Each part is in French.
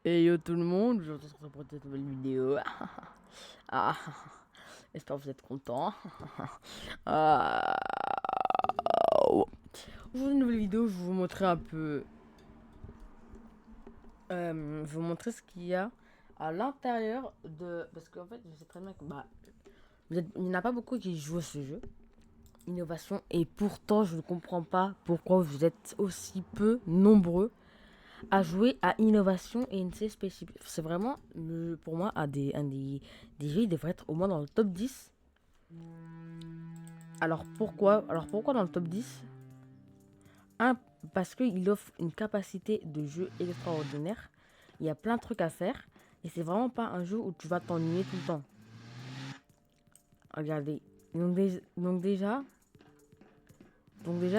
Et yo tout le monde, je vous retrouve pour cette nouvelle vidéo. Ah, j'espère que vous êtes contents. Ah, Aujourd'hui, une nouvelle vidéo, je vais vous montrer un peu. Je vais vous montrer ce qu'il y a à l'intérieur de. Parce qu'en fait, je sais très bien que il n'y en a pas beaucoup qui jouent à ce jeu. Innovation. Et pourtant, je ne comprends pas pourquoi vous êtes aussi peu nombreux à jouer à Innovation et NC Spaceship. C'est vraiment, pour moi, des jeux, il devrait être au moins dans le top 10. Alors pourquoi dans le top 10? Un, parce qu'il offre une capacité de jeu extraordinaire. Il y a plein de trucs à faire. Et c'est vraiment pas un jeu où tu vas t'ennuyer tout le temps. Regardez. Donc déjà,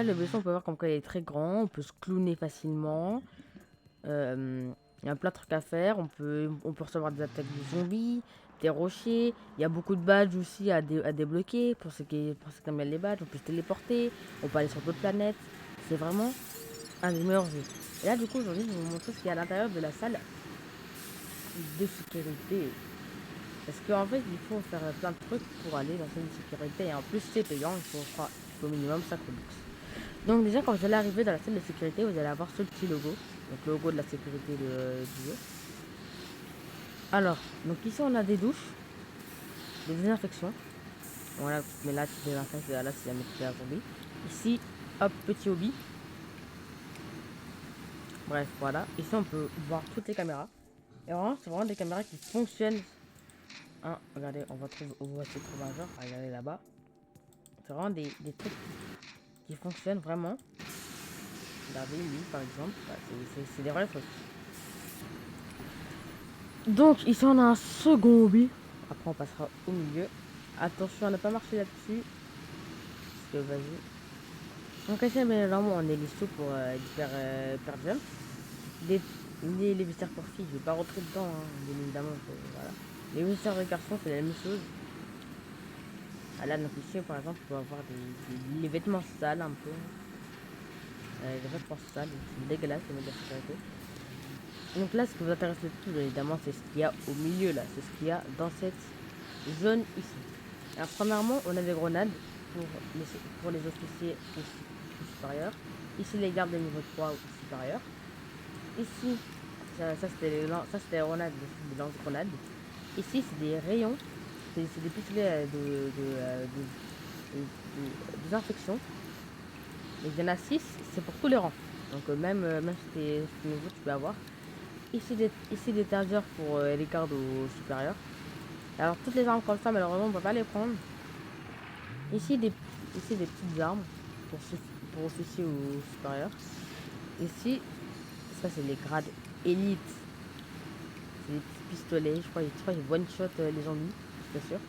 le vaisseau, on peut voir comme quoi il est très grand. On peut se clowner facilement. Il y a plein de trucs à faire. On peut recevoir des attaques de zombies, des rochers. Il y a beaucoup de badges aussi à débloquer. Pour ceux qui aiment bien les badges, on peut se téléporter. On peut aller sur d'autres planètes. C'est vraiment un des meilleurs jeux. Et là, du coup, aujourd'hui, je vais vous montrer ce qu'il y a à l'intérieur de la salle de sécurité. Parce qu'en fait, il faut faire plein de trucs pour aller dans cette sécurité. Et en plus, c'est payant. Il faut au minimum 5 Robux. Donc déjà, quand vous allez arriver dans la salle de sécurité, vous allez avoir ce petit logo. Donc le logo de la sécurité du jeu. Alors, donc ici on a des douches, des désinfections. Voilà, mais là tu désinfectes, là c'est jamais tu fais un zombie. Ici, hop, petit hobby. Bref, voilà. Ici on peut voir toutes les caméras. Et vraiment, c'est vraiment des caméras qui fonctionnent. Hein, regardez, on va essayer de trouver un genre. Regardez là-bas. C'est vraiment des trucs qui fonctionnent vraiment. Regardez, lui par exemple. Voilà, c'est des vrais trucs. Donc ici on a un second hobby. Après on passera au milieu. Attention à ne pas marcher là-dessus. Parce que vas-y. Donc ici bien évidemment on est listé pour hyper jump. Les, les visiteurs pour filles, je vais pas rentrer dedans, hein, bien évidemment. Voilà. Les visiteurs de garçons c'est la même chose. Ah, là donc ici par exemple on peut avoir les vêtements sales un peu. Les vêtements sales, c'est dégueulasse les médias de sécurité. Donc là ce qui vous intéresse le plus bien évidemment c'est ce qu'il y a au milieu là. C'est ce qu'il y a dans cette zone ici. Alors premièrement on a des grenades pour les officiers ou supérieurs. Ici les gardes de niveau 3 ou supérieur. Ici, ça c'était les grenades, des lance-grenades. Ici c'est des rayons, c'est des pistolets de désinfection. Mais il y en a 6, c'est pour tous les rangs. Donc même si t'es nouveau, tu peux avoir. Ici des tasers pour les gardes au supérieur. Alors toutes les armes comme ça, malheureusement, on ne peut pas les prendre. Ici des, ici des petites armes pour officiers ou supérieurs. Ici, ça c'est les grades élite. C'est des petits pistolets, je crois qu'ils one-shot les zombies, je suis sûr.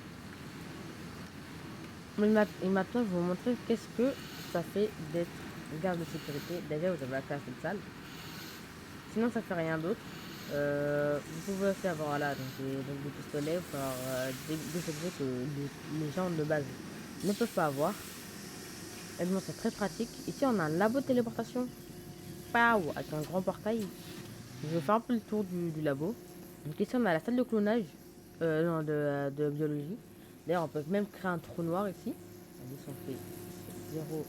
Mais maintenant, je vais vous montrer qu'est-ce que ça fait d'être garde de sécurité. Déjà, vous avez accès à cette salle. Sinon, ça fait rien d'autre. Vous pouvez aussi avoir là, donc des pistolets, ou faire des objets que les gens de base ne peuvent pas avoir. Et donc, c'est très pratique. Ici, on a un labo de téléportation. Pow, avec un grand portail. Je vais faire un peu le tour du labo. Donc ici, on a la salle de clonage, non, de biologie. D'ailleurs, on peut même créer un trou noir ici. Ici, on fait 0.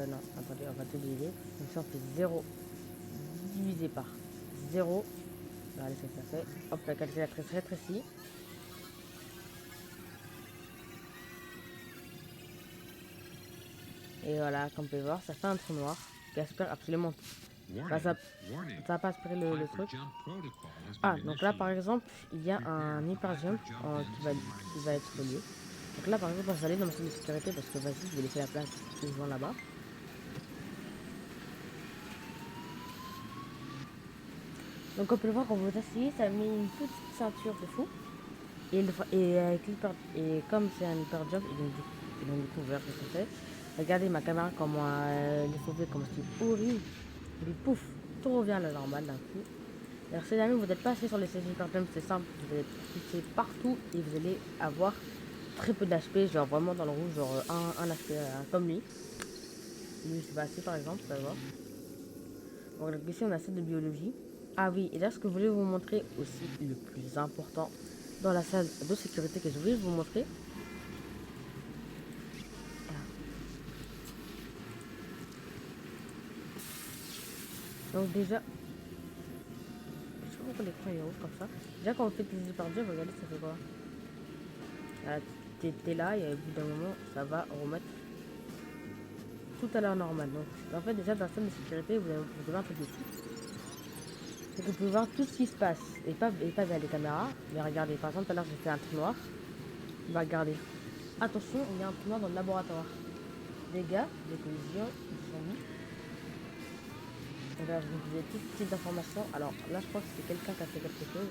Non, attendez, on va tout diviser. Donc ici, on fait 0 divisé par 0. Allez, ça fait. Hop, la calculatrice rétrécie. Et voilà, comme vous pouvez voir, ça fait un trou noir qui aspire absolument tout. Enfin, ça va pas aspirer le truc. Ah, donc là, par exemple, il y a un hyper jump qui va être relié. Donc là, par exemple, on va aller dans ma salle de sécurité parce que vas-y, je vais laisser la place aux gens là-bas. Donc, on peut le voir quand vous vous asseyez, ça met une petite ceinture de fou. Et comme c'est un hyper jump, ils ont découvert ce que c'est. Regardez ma caméra, comment les sauver, comme c'est horrible. Et puis pouf, tout revient à la normale d'un coup. Alors, si jamais vous n'êtes pas assis sur les sièges hyper jump, c'est simple, vous allez pousser partout et vous allez avoir très peu d'HP, genre vraiment dans le rouge, genre un HP comme lui. Lui, je suis pas assis par exemple, ça va. Bon, donc ici on a celle de biologie. Ah oui, et là, ce que je voulais vous montrer aussi, le plus important, dans la salle de sécurité que je voulais vous montrer. Donc déjà, je sais pas pourquoi l'écran est rouge comme ça. Déjà quand on fait des par Dieu, regardez, ça fait quoi? Voilà, t'es là et au bout d'un moment, ça va remettre tout à l'heure normal. Donc en fait, déjà dans la salle de sécurité, vous avez un truc dessus. Donc vous pouvez voir tout ce qui se passe et pas via les caméras. Mais regardez, par exemple, tout à l'heure j'ai fait un trou noir. On va regarder. Attention, il y a un trou noir dans le laboratoire. Des gars, des collisions, ils sont mis. Donc là, vous avez tout ce type d'informations. Alors là, je crois que c'est quelqu'un qui a fait quelque chose.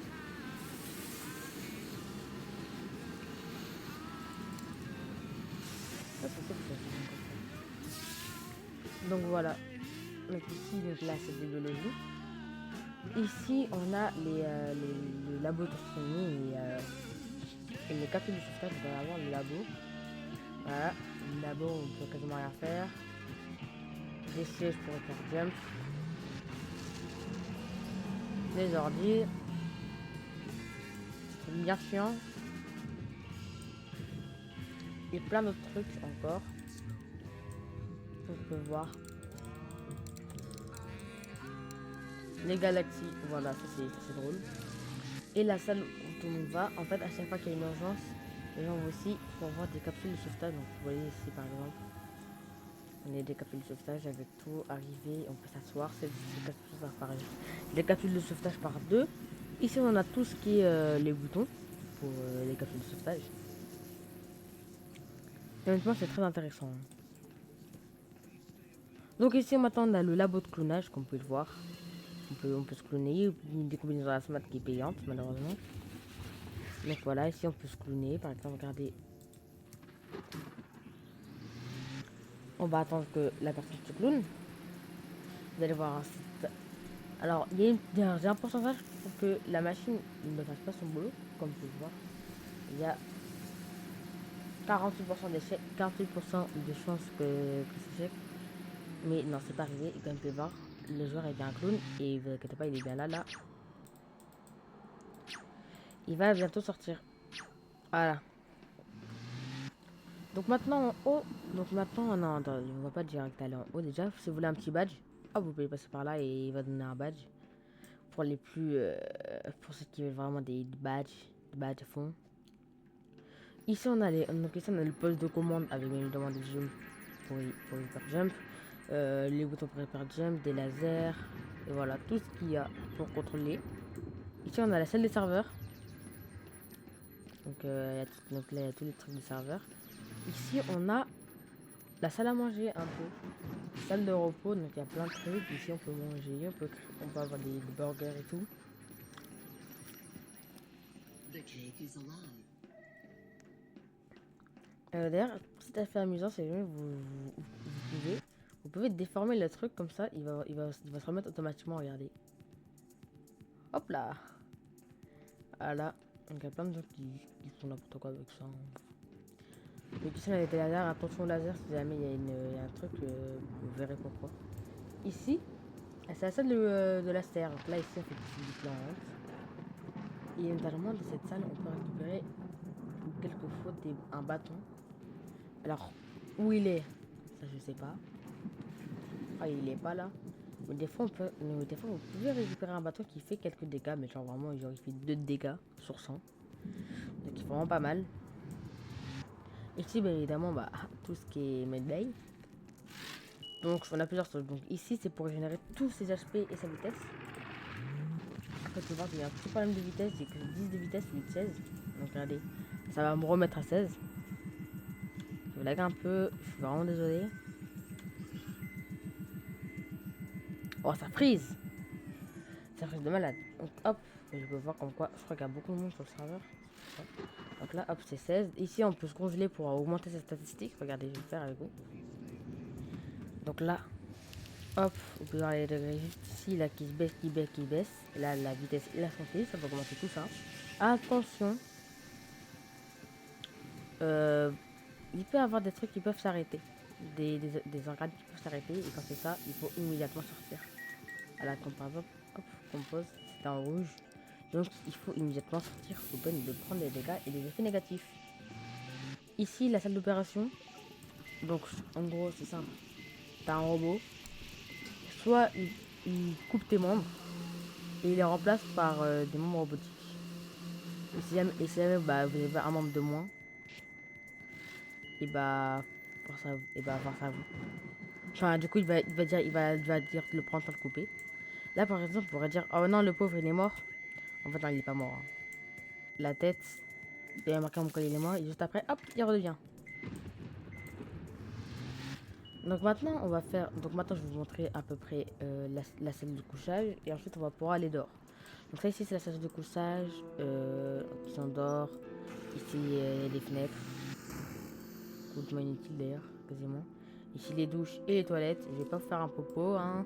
Ah, c'est ça, donc voilà. Donc ici, donc là, c'est de biologie. Ici, on a les labos d'astronomie et les capsules de sauvetage. On va avoir le labo. Voilà. Le labo, on peut quasiment rien faire. Des sièges pour faire jump. Des ordi. C'est bien chiant. Et plein d'autres trucs encore. On peut voir. Les galaxies, voilà, ça c'est drôle. Et la salle où tout le monde va, en fait, à chaque fois qu'il y a une urgence, les gens vont aussi pour voir des capsules de sauvetage. Donc, vous voyez ici par exemple, on a des capsules de sauvetage avec tout arrivé, on peut s'asseoir, c'est des capsules de sauvetage par les capsules de sauvetage par deux. Ici, on a tout ce qui est les boutons pour les capsules de sauvetage. Et honnêtement, c'est très intéressant. Donc ici, maintenant, on a le labo de clonage, comme vous pouvez le voir. On peut se cloner, des combinaisons à la smart qui est payante, malheureusement. Donc voilà, ici on peut se cloner, par exemple, regardez. On va attendre que la personne se clone. Vous allez voir un site. Alors, il y a un pourcentage pour que la machine ne fasse pas son boulot, comme vous pouvez le voir. Il y a 48% d'échec, 48% de chances que c'est échec. Mais non, c'est pas arrivé. Et comme vous pouvez voir, le joueur est bien un clone. Et vous inquiétez pas, il est bien là, là. Il va bientôt sortir. Voilà. Donc maintenant en haut, donc maintenant, non, on va pas direct aller en haut déjà. Si vous voulez un petit badge, ah, vous pouvez passer par là et il va donner un badge. Pour les plus, pour ceux qui veulent vraiment des badges à fond. Ici on a donc ici on a le poste de commande avec bien évidemment des jumps pour hyper jump. Les boutons pour hyper jump, des lasers, et voilà, tout ce qu'il y a pour contrôler. Ici on a la salle des serveurs. Donc, donc là il y a tous les trucs du serveur. Ici on a la salle à manger un peu. Salle de repos, donc il y a plein de trucs. Ici on peut manger, on peut avoir des burgers et tout. D'ailleurs, petit affaire amusant, c'est que vous pouvez déformer le truc comme ça, il va se remettre automatiquement, regardez. Hop là. Voilà. Donc il y a plein de gens qui font n'importe quoi avec ça. Donc ici on a des lasers, attention au laser si jamais il y a un truc, vous verrez pourquoi. Ici, c'est la salle de la serre. Donc là ici on fait des plantes. Et notamment dans cette salle on peut récupérer quelquefois un bâton. Alors, où il est, ça je sais pas. Ah, il est pas là. Mais des fois, des fois, vous pouvez récupérer un bateau qui fait quelques dégâts, mais genre vraiment, il fait 2 dégâts sur 100. Donc, il fait vraiment pas mal. Ici, bien évidemment, bah, tout ce qui est medbay. Donc, on a plusieurs trucs. Donc, ici, c'est pour régénérer tous ses HP et sa vitesse. Après, tu vois qu'il y a un petit problème de vitesse. J'ai que 10 de vitesse, 8, 16. Donc, regardez, ça va me remettre à 16. Je lag un peu, je suis vraiment désolé. Oh, ça frise! Ça frise de malade. Donc, hop, je peux voir comme quoi, je crois qu'il y a beaucoup de monde sur le serveur. Donc là, hop, c'est 16. Ici, on peut se congeler pour augmenter ses statistiques. Regardez, je vais le faire avec vous. Donc là, hop, vous pouvez voir les degrés juste ici, là, qui se baisse, qui baisse, qui baisse. Et là, la vitesse et la sensibilité, ça va augmenter tout ça. Attention. Il peut y avoir des trucs qui peuvent s'arrêter. Des organes qui peuvent s'arrêter. Et quand c'est ça, il faut immédiatement sortir. la comme par exemple, hop, compose, c'est en rouge. Donc il faut immédiatement sortir Open de prendre les dégâts et les effets négatifs. Ici, la salle d'opération. Donc en gros, c'est simple. T'as un robot. Soit il coupe tes membres et il les remplace par des membres robotiques. Et si jamais bah, vous avez un membre de moins, et bah force à vous. Enfin, du coup, il va dire de le prendre sans le couper. Là, par exemple, on pourrait dire, oh non, le pauvre, il est mort. En fait, non, il est pas mort. Hein. La tête, il a marqué quand il est mort, et juste après, hop, il redevient. Donc maintenant, on va faire. Donc maintenant, je vais vous montrer à peu près la salle de couchage, et ensuite, on va pouvoir aller dehors. Donc ça, ici, c'est la salle de couchage qui sont dehors. Ici, les fenêtres. Complètement inutile d'ailleurs, quasiment. Ici, les douches et les toilettes. Je vais pas vous faire un popo, hein.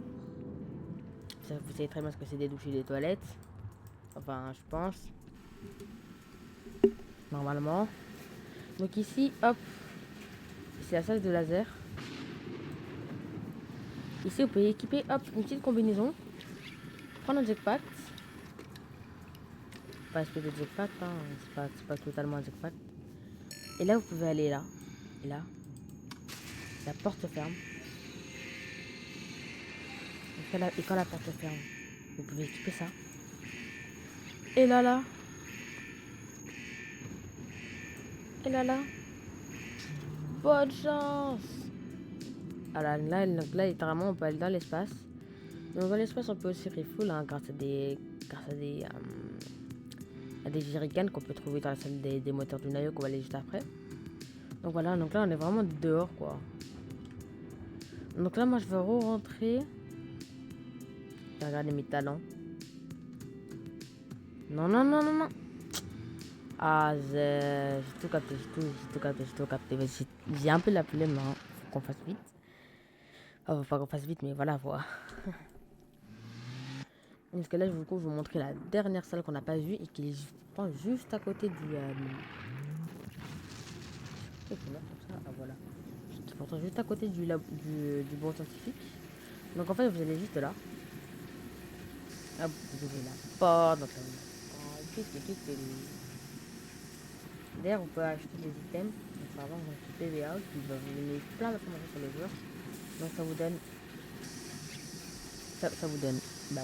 Vous savez très bien ce que c'est des douches et des toilettes. Enfin, je pense. Normalement. Donc ici, hop. C'est la salle de laser. Ici, vous pouvez équiper, hop, une petite combinaison. Prendre un jetpack. Pas espèce de jetpack, hein. C'est pas totalement un jetpack. Et là, vous pouvez aller là. Et là. La porte se ferme. Et quand la porte se ferme, vous pouvez équiper ça. Et là. Et là. Bonne chance. Alors là, littéralement, on peut aller dans l'espace. Donc dans l'espace, on peut aussi refuel hein, grâce à des jerrycans qu'on peut trouver dans la salle des moteurs du noyau qu'on va aller juste après. Donc voilà, donc là, on est vraiment dehors, quoi. Donc là, moi, je vais re-rentrer. Regardez mes talents. Non. Ah, j'ai tout capté, j'ai tout capté. J'ai un peu la flemme, hein. Faut qu'on fasse vite. Enfin, faut pas qu'on fasse vite, mais voilà, voilà. Parce que là, je vais vous montrer la dernière salle qu'on n'a pas vue et qui est juste à côté du... Ah, voilà. Pourtant, juste à côté du bureau scientifique. Donc en fait, vous allez juste là. Hop, vous ouvrez la porte. Donc, d'ailleurs, vous pouvez acheter des items. Donc, par exemple, un PVA qui va vous donner plein d'informations sur les joueurs. Donc ça vous donne... Ça vous donne bah,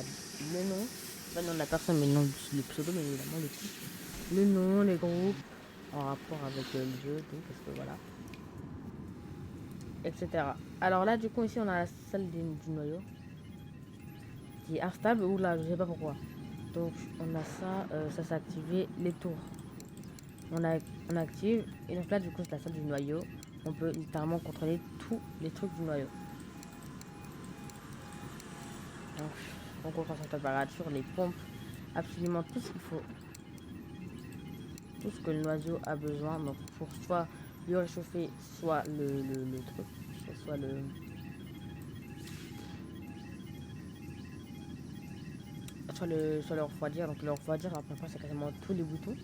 le nom. Pas le nom de la personne, mais le nom du pseudo, mais évidemment le titre. Le nom, les groupes, en rapport avec le jeu, tout, parce que voilà. Etc. Alors là, du coup, ici, on a la salle du noyau. Qui est instable, ou là, je sais pas pourquoi. Donc, on a ça, ça s'est activé, les tours. On active, et donc là, du coup, c'est la salle du noyau. On peut littéralement contrôler tous les trucs du noyau. Donc, on contrôle sa température, les pompes, absolument tout ce qu'il faut. Tout ce que le noyau a besoin. Donc, pour soit le réchauffer, soit le truc, soit le... Soit le refroidir. Donc, le refroidir, la première fois, c'est quasiment tous les boutons.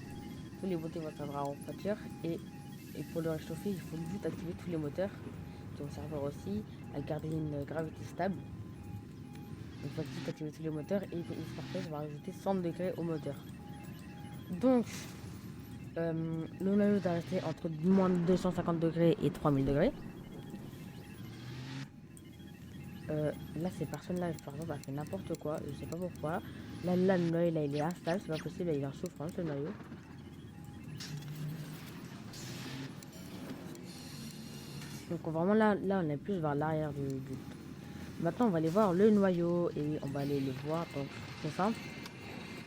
Tous les boutons vont servir à refroidir. Et pour le réchauffer, il faut juste activer tous les moteurs qui vont servir aussi à garder une gravité stable. Une fois que tu as activé tous les moteurs, et parfait, ça va rajouter 100 degrés au moteur. Donc, le noyau doit rester entre moins 250 degrés et 3000 degrés. Là, ces personnes-là, par exemple, a fait n'importe quoi, je sais pas pourquoi. Là, le noyau, là, il est instable, c'est pas possible, là, il est en souffrance, le noyau. Donc, vraiment, là, on est plus vers l'arrière du... Maintenant, on va aller voir le noyau, et on va aller le voir, donc, c'est simple.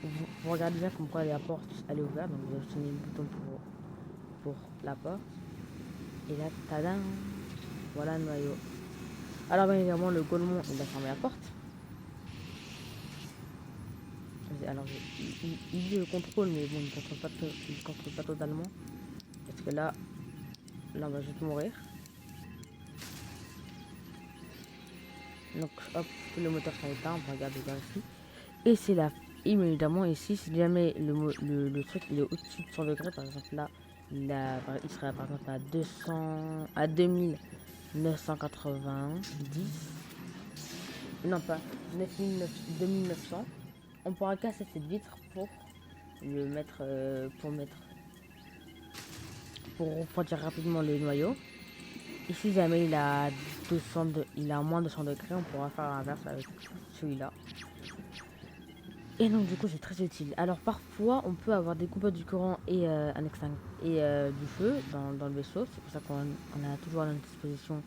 Vous regardez bien comme quoi la porte, elle est ouverte, donc vous avez le bouton pour la porte. Et là, tadam, voilà le noyau. Alors, bien évidemment, le Golemon, il a fermé la porte. Alors, il le contrôle, mais bon, il ne contrôle pas totalement. Parce que là, on va juste mourir. Donc, hop, tous les moteurs sont éteints, on regarde bien ici. Et c'est là, évidemment, ici, si jamais le truc il est au-dessus de 100 degrés, par exemple là, il serait par exemple à 2990. non pas 2900, on pourra casser cette vitre pour le mettre, pour refroidir rapidement le noyau. Et si jamais il a moins de 200 degrés, on pourra faire l'inverse avec celui-là. Et donc du coup c'est très utile. Alors parfois on peut avoir des coupures du courant et du feu dans le vaisseau. C'est pour ça qu'on a toujours à notre disposition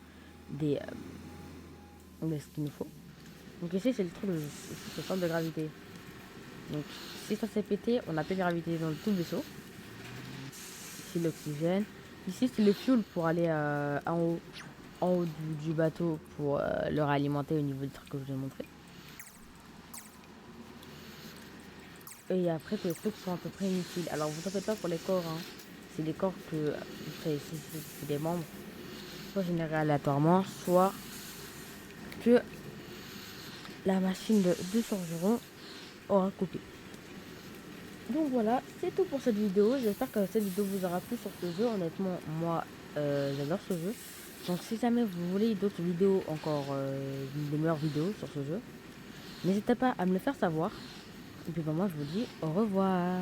ce qu'il nous faut. Donc ici c'est le truc, le centre de gravité. Donc si ça s'est pété, on n'a plus de gravité dans tout le vaisseau. Ici l'oxygène. Ici c'est le fuel pour aller en haut du bateau pour le réalimenter au niveau du truc que je vous ai montré. Et après que les trucs sont à peu près inutiles. Alors vous en faites pas pour les corps, hein. C'est des corps que c'est des membres soit générés aléatoirement, soit que la machine de forgeron aura coupé. Donc voilà, c'est tout pour cette vidéo. J'espère que cette vidéo vous aura plu sur ce jeu. Honnêtement, moi, j'adore ce jeu. Donc si jamais vous voulez d'autres vidéos, encore des meilleures vidéos sur ce jeu, n'hésitez pas à me le faire savoir. Et puis moi, je vous dis au revoir.